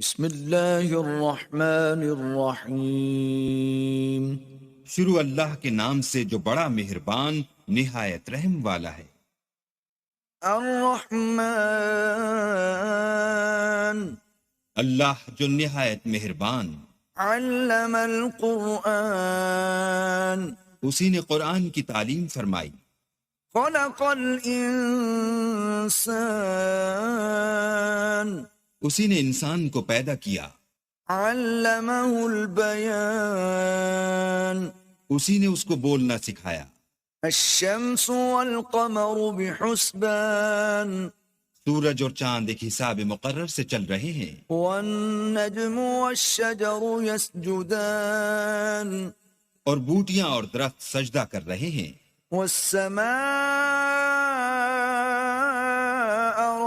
بسم اللہ الرحمن الرحیم۔ شروع اللہ کے نام سے جو بڑا مہربان نہایت رحم والا ہے۔ الرحمن اللہ جو نہایت مہربان، علم القرآن اسی نے قرآن کی تعلیم فرمائی۔ خلق الانسان اسی نے انسان کو پیدا کیا۔ علمہ البیان اسی نے اس کو بولنا سکھایا۔ الشمس والقمر بحسبان سورج اور چاند ایک حساب مقرر سے چل رہے ہیں۔ والنجم والشجر يسجدان اور بوٹیاں اور درخت سجدہ کر رہے ہیں۔ والسماء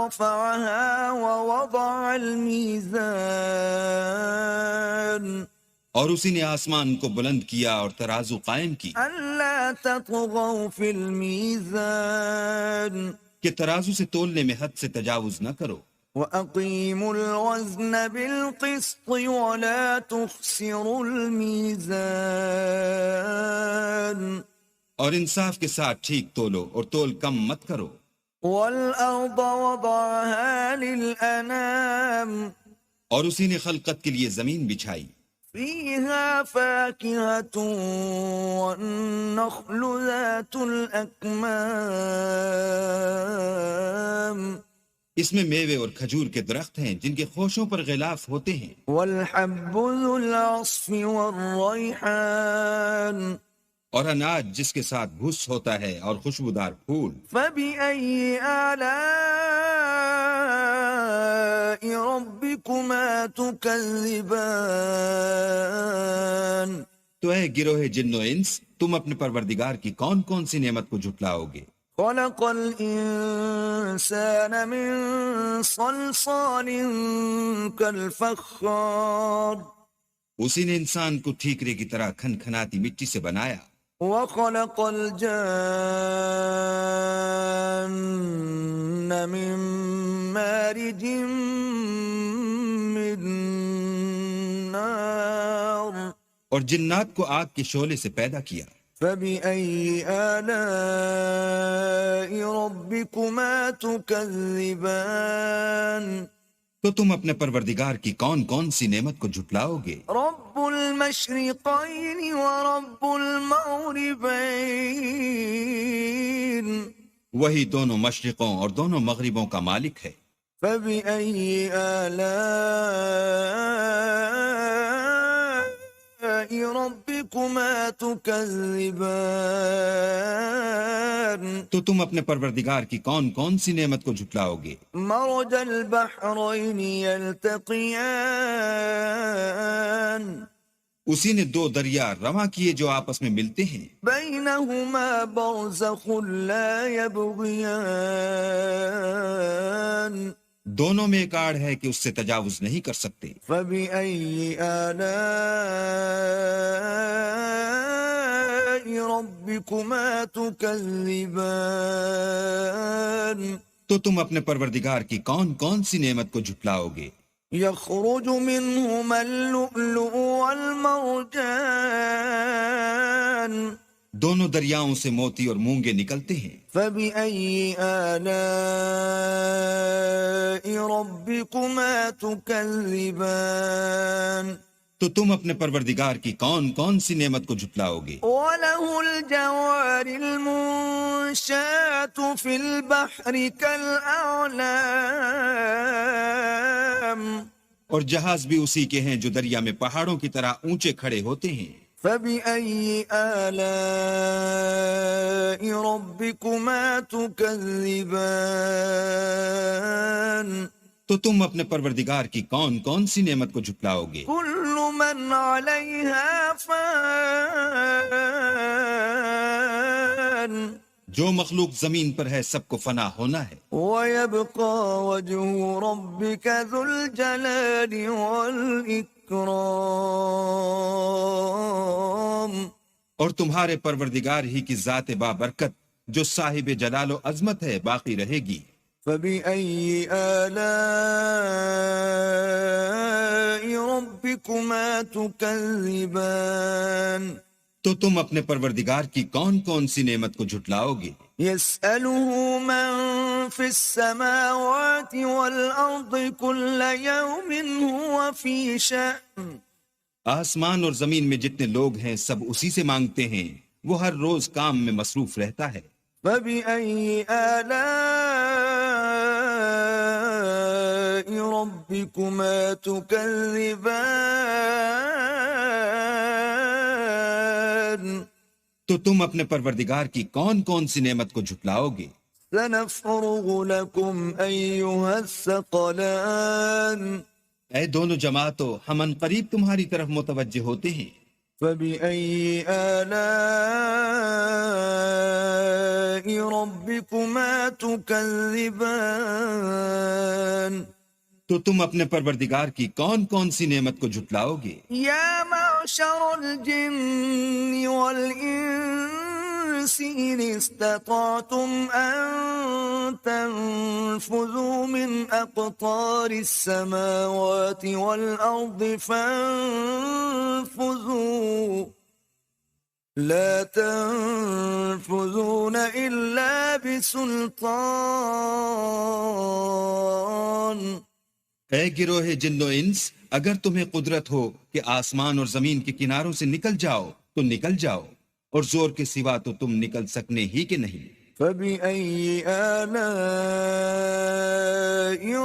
رفعها ووضع الميزان اور اسی نے آسمان کو بلند کیا اور ترازو قائم کی ألا تطغوا في الميزان کہ ترازو سے تولنے میں حد سے تجاوز نہ کرو۔ وَأَقِيمُوا الْوَزْنَ بِالْقِسْطِ وَلَا تُخْسِرُوا الْمِيزَانَ اور انصاف کے ساتھ ٹھیک تولو اور تول کم مت کرو۔ وَالْأَرْضَ وَضَعَهَا لِلْأَنَامِ اور اسی نے خلقت کے لیے زمین بچھائی۔ فِيهَا فَاكِهَةٌ وَالنَّخْلُ ذَاتُ الْأَكْمَامِ اس میں میوے اور کھجور کے درخت ہیں جن کے خوشوں پر غلاف ہوتے ہیں۔ وَالْحَبُّ ذُو الْعَصْفِ وَالرَّيْحَانِ اور اناج جس کے ساتھ بھس ہوتا ہے اور خوشبودار پھول۔ فَبِأَيِّ آلَاءِ رَبِّكُمَا تُكَذِّبَانِ تو اے گروہ جن و انس، تم اپنے پروردگار کی کون کون سی نعمت کو جھٹلاؤ گے؟ خَلَقَ الْإِنسَانَ مِنْ صَلْصَالٍ كَالْفَخَّارِ اسی نے انسان کو ٹھیکرے کی طرح کھنکھناتی مٹی سے بنایا۔ وَخَلَقَ الْجَانَّ مِنْ مَارِجٍ مِّن نَارٍ اور جنات کو آگ کے شعلے سے پیدا کیا۔ فَبِأَيِّ آلَاءِ رَبِّكُمَا تُكَذِّبَانِ تو تم اپنے پروردگار کی کون کون سی نعمت کو جھٹلاؤ گے؟ رَبُّ الْمَشْرِقَيْنِ وَرَبُّ الْمَغْرِبَيْنِ وہی دونوں مشرقوں اور دونوں مغربوں کا مالک ہے۔ فَبِأَيِّ آلَاءِ رَبِّكُمَا تُكَذِّبَانِ تو تم اپنے پروردگار کی کون کون سی نعمت کو جھٹلاؤ گے؟ مرج البحرين يلتقيان اسی نے دو دریا رواں کیے جو آپس میں ملتے ہیں۔ بينهما برزخ لا يبغيان دونوں میں ایک آڑ ہے کہ اس سے تجاوز نہیں کر سکتے۔ فبأي آلاء ربكما تكذبان تو تم اپنے پروردگار کی کون کون سی نعمت کو جھٹلاؤ گے؟ يخرج منهما اللؤلؤ والمرجان دونوں دریاؤں سے موتی اور مونگے نکلتے ہیں۔ فبأي آلاء ربكما تكذبان تو تم اپنے پروردگار کی کون کون سی نعمت کو جھٹلاؤ گے؟ وله الجوار المنشآت في البحر كالأعلام اور جہاز بھی اسی کے ہیں جو دریا میں پہاڑوں کی طرح اونچے کھڑے ہوتے ہیں۔ فبأي آلاء ربكما تكذبان تو تم اپنے پروردگار کی کون کون سی نعمت کو جھٹلاؤ گے؟ كل من عليها فان جو مخلوق زمین پر ہے سب کو فنا ہونا ہے، ويبقى وجه ربك ذو الجلال والإكرام اور تمہارے پروردگار ہی کی ذات بابرکت جو صاحب جلال و عظمت ہے باقی رہے گی۔ فبأي آلاء ربكما تكذبان تو تم اپنے پروردگار کی کون کون سی نعمت کو جھٹلاؤ گے؟ يسأله من في السماوات والأرض كل يوم هو في شأن آسمان اور زمین میں جتنے لوگ ہیں سب اسی سے مانگتے ہیں، وہ ہر روز کام میں مصروف رہتا ہے۔ فبأي آلاء ربكما تكذبان تو تم اپنے پروردگار کی کون کون سی نعمت کو جھٹلاؤ گے؟ سنفرغ لكم أيها الثقلان اے دونوں جماعتوں، ہم ان قریب تمہاری طرف متوجہ ہوتے ہیں۔ فبأي آلاء ربكما تكذبان تو تم اپنے پروردگار کی کون کون سی نعمت کو جھٹلاؤ گے؟ يا معشر الجن والإنس إن استطعتم أن تنفذوا من أقطار السماوات والأرض فانفذوا لا تنفذون إلا بسلطان اے گروہ جن و انس، اگر تمہیں قدرت ہو کہ آسمان اور زمین کے کناروں سے نکل جاؤ تو نکل جاؤ، اور زور کے سوا تو تم نکل سکنے ہی کہ نہیں۔ فبأي آلاء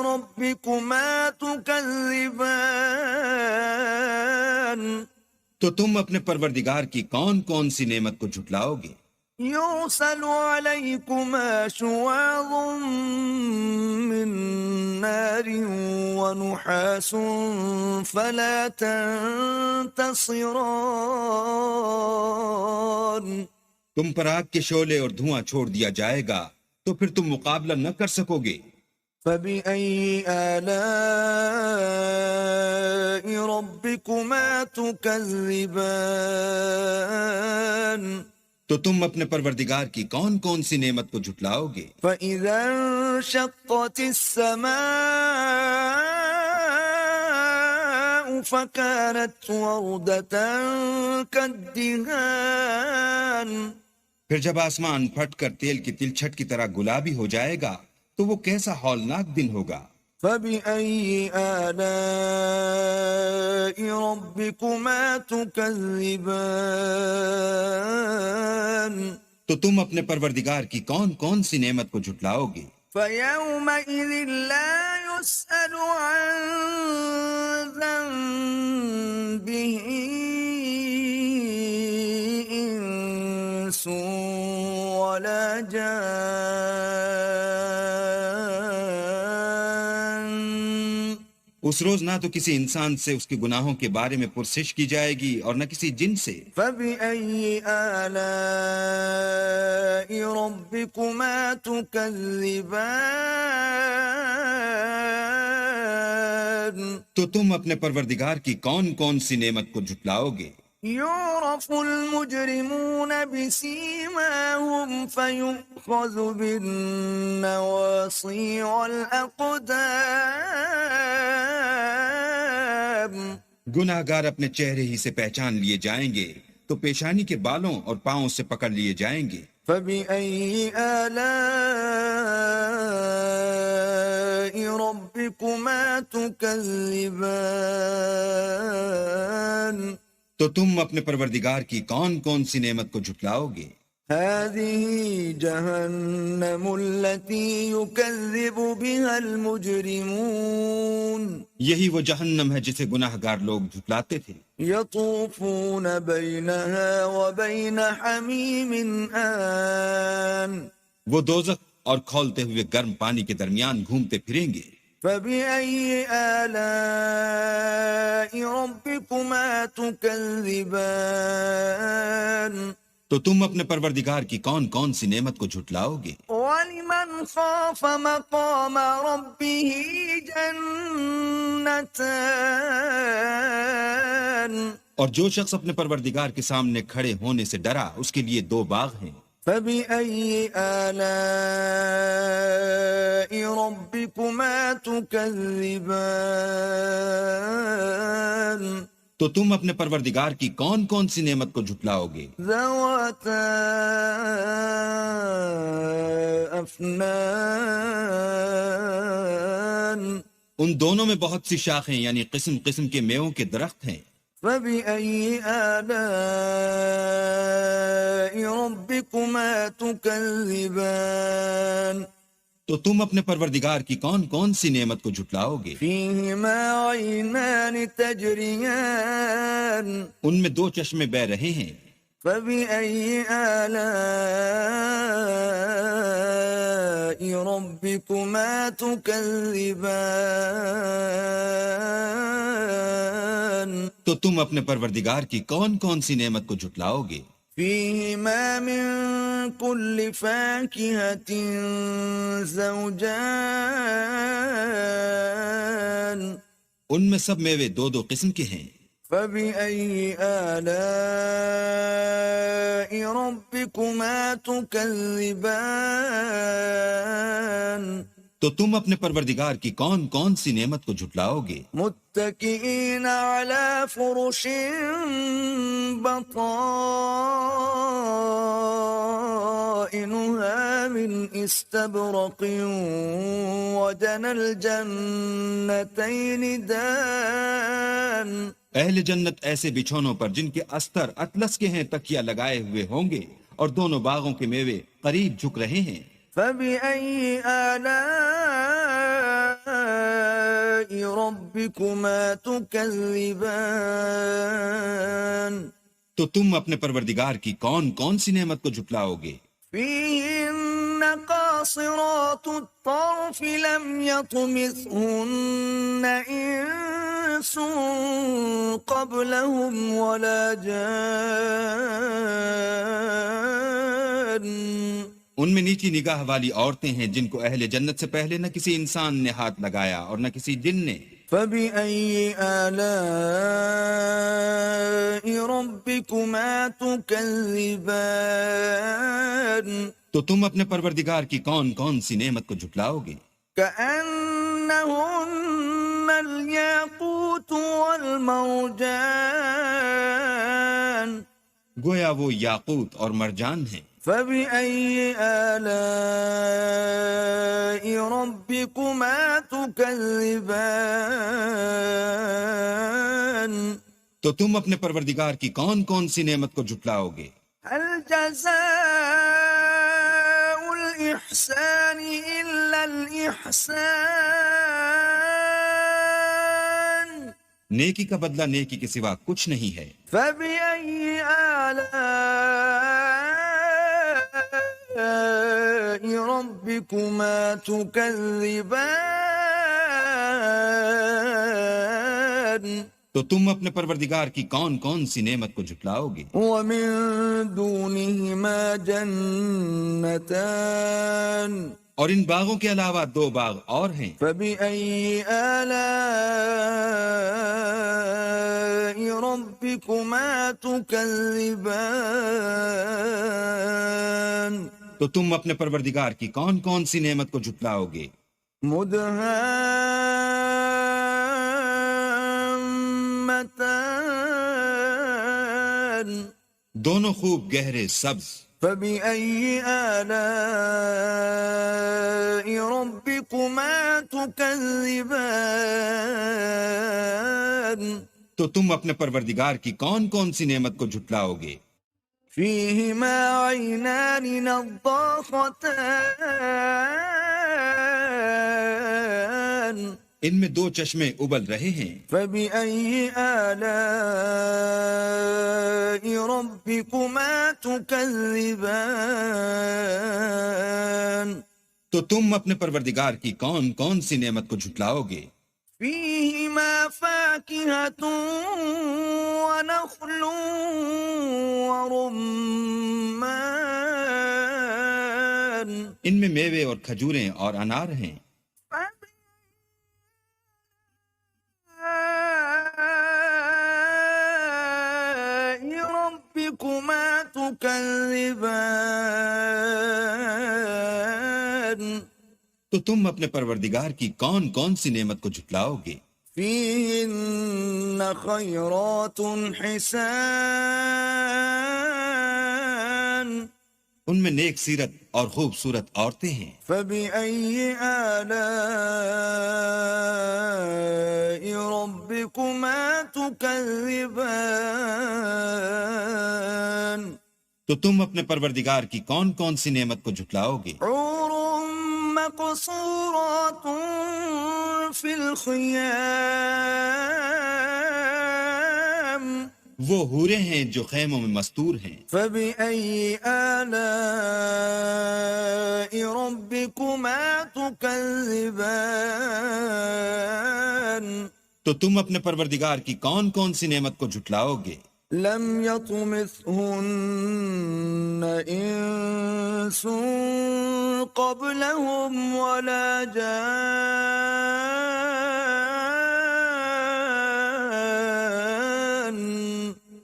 ربكما تكذبان تو تم اپنے پروردگار کی کون کون سی نعمت کو جھٹلاؤ گے؟ يرسل عليكما شواظ من نار ونحاس فلا تنتصران تم پر آگ کے شعلے اور دھواں چھوڑ دیا جائے گا تو پھر تم مقابلہ نہ کر سکو گے۔ فبأي آلاء ربكما تكذبان تو تم اپنے پروردگار کی کون کون سی نعمت کو جھٹلاؤ گے؟ فإذا انشقت السماء فكانت وردة كالدهان پھر جب آسمان پھٹ کر تیل کی تلچھٹ کی طرح گلابی ہو جائے گا تو وہ کیسا ہولناک دن ہوگا۔ فبأي آلاء ربكما تكذبان تو تم اپنے پروردگار کی کون کون سی نعمت کو جھٹلاؤ گے؟ فيومئذ لا يسأل عن ذنبه إنس ولا جان اس روز نہ تو کسی انسان سے اس کے گناہوں کے بارے میں پرسش کی جائے گی اور نہ کسی جن سے۔ فبأي آلاء ربكما تكذبان تو تم اپنے پروردگار کی کون کون سی نعمت کو جھٹلاؤ گے؟ يعرف المجرمون بسيماهم فيؤخذ بالنواصي والأقدام گناہ گار اپنے چہرے ہی سے پہچان لیے جائیں گے تو پیشانی کے بالوں اور پاؤں سے پکڑ لیے جائیں گے۔ فبأي آلاء ربكما تكذبان تو تم اپنے پروردگار کی کون کون سی نعمت کو جھٹلاؤ گے؟ هذه جهنم التي يكذب بها المجرمون یہی وہ جہنم ہے جسے گناہ گار لوگ جھٹلاتے تھے۔ يطوفون بينها وبين حميم آن وہ دوزخ اور کھولتے ہوئے گرم پانی کے درمیان گھومتے پھریں گے۔ فبأي آلاء ربكما تكذبان تو تم اپنے پروردگار کی کون کون سی نعمت کو جھٹلاؤ گے؟ ولمن خاف مقام ربه جنتان اور جو شخص اپنے پروردگار کے سامنے کھڑے ہونے سے ڈرا اس کے لیے 2 باغ ہیں۔ فبأي آلاء تكذبان تو تم اپنے پروردگار کی کون کون سی نعمت کو جھٹلاؤ گے؟ ذواتا أفنان ان دونوں میں بہت سی شاخیں یعنی قسم قسم کے میووں کے درخت ہیں۔ فبأي آلاء ربكما تكذبان تو تم اپنے پروردگار کی کون کون سی نعمت کو جھٹلاؤ گے؟ فيهما عينان تجريان ان میں دو چشمے بہہ رہے ہیں۔ فبأي آلاء ربكما تكذبان تو تم اپنے پروردگار کی کون کون سی نعمت کو جھٹلاؤ گے؟ فيهما من كل فاكهة زوجان ان میں سب میوے دو دو قسم کے ہیں۔ فبأي آلاء ربكما تكذبان تو تم اپنے پروردگار کی کون کون سی نعمت کو جھٹلاؤ گے؟ متكئين على فرش بطائنها من استبرق وجنى الجنتين دان اہل جنت ایسے بچھونوں پر جن کے استر اطلس کے ہیں تکیہ لگائے ہوئے ہوں گے، اور دونوں باغوں کے میوے قریب جھک رہے ہیں۔ فبأي آلاء ربكما تكذبان تو تم اپنے پروردگار کی کون کون سی نعمت کو جھٹلاؤ گے؟ فيهن قاصرات الطرف لم يطمثهن إنس قبلهم ولا جان ان میں نیچی نگاہ والی عورتیں ہیں جن کو اہل جنت سے پہلے نہ کسی انسان نے ہاتھ لگایا اور نہ کسی جن نے۔ فبأي آلاء ربكما تكذبان تو تم اپنے پروردگار کی کون کون سی نعمت کو جھٹلاؤ گے؟ كأنهن الياقوت والمرجان گویا وہ یاقوت اور مرجان ہیں۔ فبأي آلاء ربكما تكذبان تو تم اپنے پروردگار کی کون کون سی نعمت کو جھٹلاؤ گے؟ هل جزاء الإحسان إلا الإحسان نیکی کا بدلہ نیکی کے سوا کچھ نہیں ہے۔ فبأي آلاء ربكما تكذبان تو تم اپنے پروردگار کی کون کون سی نعمت کو جھٹلاؤ گے؟ ومن دونهما جنتان اور ان باغوں کے علاوہ دو باغ اور ہیں۔ فبأي آلاء ربكما تكذبان تو تم اپنے پروردگار کی کون کون سی نعمت کو جھٹلاؤ گے؟ مدهامتان دونوں خوب گہرے سبز۔ فبأي آلاء ربكما تكذبان تو تم اپنے پروردگار کی کون کون سی نعمت کو جھٹلاؤ گے؟ فيهما عينان نضاختان ان میں دو چشمے ابل رہے ہیں۔ فبأي آلاء ربكما تكذبان تو تم اپنے پروردگار کی کون کون سی نعمت کو جھٹلاؤ گے؟ فيهما فاكهة ونخل ورمان ان میں میوے اور کھجوریں اور انار ہیں۔ ربكما تكذبان تو تم اپنے پروردگار کی کون کون سی نعمت کو جھٹلاؤ گے؟ فيهن خيرات حسان ان میں نیک سیرت اور خوبصورت عورتیں ہیں۔ فبأي آلاء ربكما تكذبان تو تم اپنے پروردگار کی کون کون سی نعمت کو جھٹلاؤ گے؟ حور مقصورات في الخيام وہ حوریں ہیں جو خیموں میں مستور ہیں۔ فبأي آلاء ربكما تكذبان تو تم اپنے پروردگار کی کون کون سی نعمت کو جھٹلاؤ گے؟ لم يطمثهن إنس قبلهم ولا جان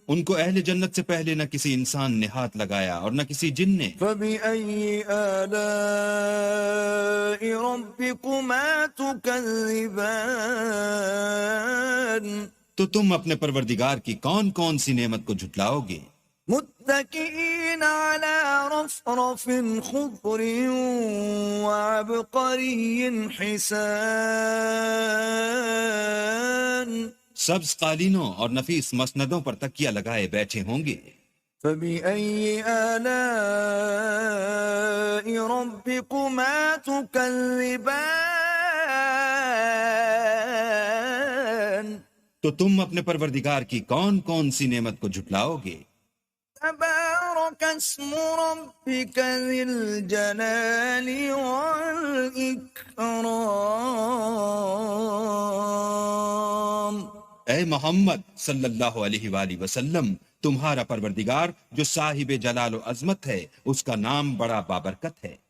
ان کو اہل جنت سے پہلے نہ کسی انسان نے ہاتھ لگایا اور نہ کسی جن نے۔ فبأي آلاء ربكما تكذبان تو تم اپنے پروردگار کی کون کون سی نعمت کو جھٹلاؤ گے؟ متكئين على رفرف خضر وعبقري حسان سبز قالینوں اور نفیس مسندوں پر تکیہ لگائے بیٹھے ہوں گے۔ فبأي آلاء ربكما تكذبان تو تم اپنے پروردگار کی کون کون سی نعمت کو جھٹلاؤ گے؟ تبارك اسم ربك ذي الجلال والإكرام اے محمد صلی اللہ علیہ وآلہ وسلم، تمہارا پروردگار جو صاحب جلال و عظمت ہے، اس کا نام بڑا بابرکت ہے۔